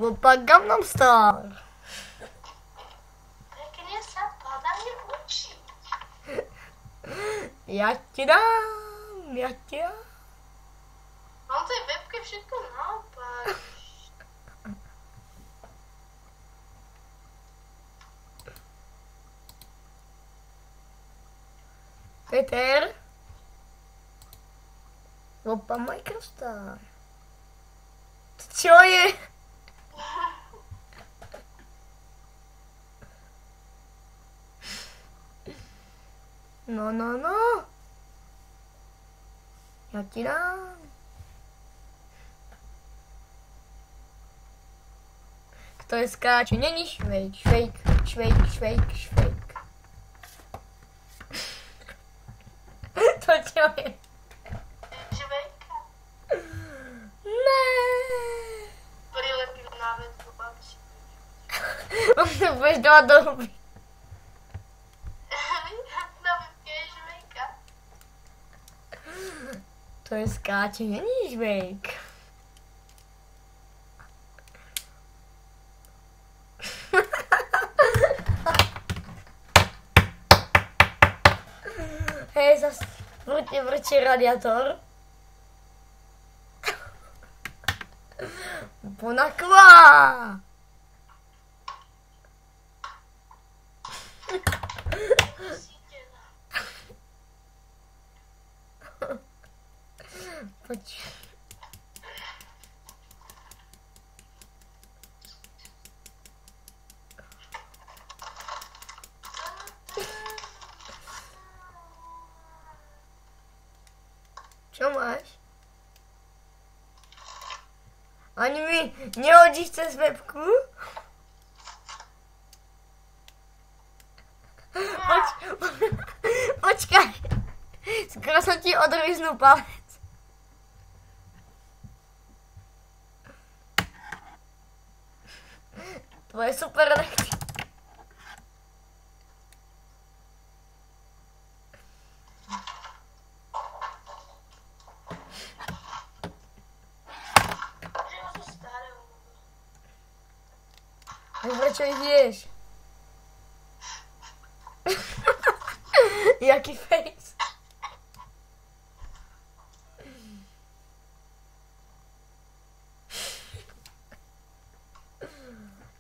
Opak Gangnam Style. Pekne sa podane učí. Ja ti dám. Mám tej webke všetko naopak. Peter. Opa Minecrafta. Čo je? No. Ja ti dám. Kto je skáče? Není švejk. To čo je? Žvejka. Ne. Prilepím na vedku, babči. On sa budeš dávať do huby. Na vedke je žvejka. To je skáče, není švejk. Hej, zas vrčí radiátor. Bonakva! Poď. Čo máš? Ani mi nehodíš cez webku? Počkaj. Skoro som ti odryznul palec. To je super nechty. Prečo ich ješ? Jaký face?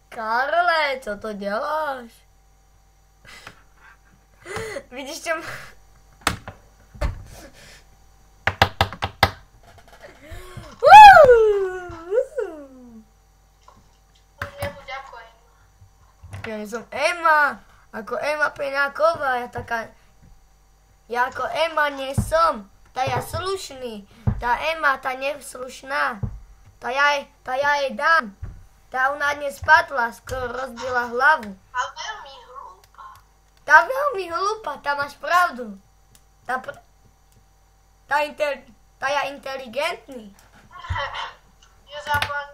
Karle, co to děláš? Vidíš, čo... Ja nie som Ema, ako Ema Peňáková, ja ako Ema nie som, tá ja slušný, tá Ema, tá neslušná, tá ja jej dám, tá ona dnes spadla, skoro rozbila hlavu. A veľmi hlúpa. Tá veľmi hlúpa, tá máš pravdu, tá ja inteligentný. Ja zapávam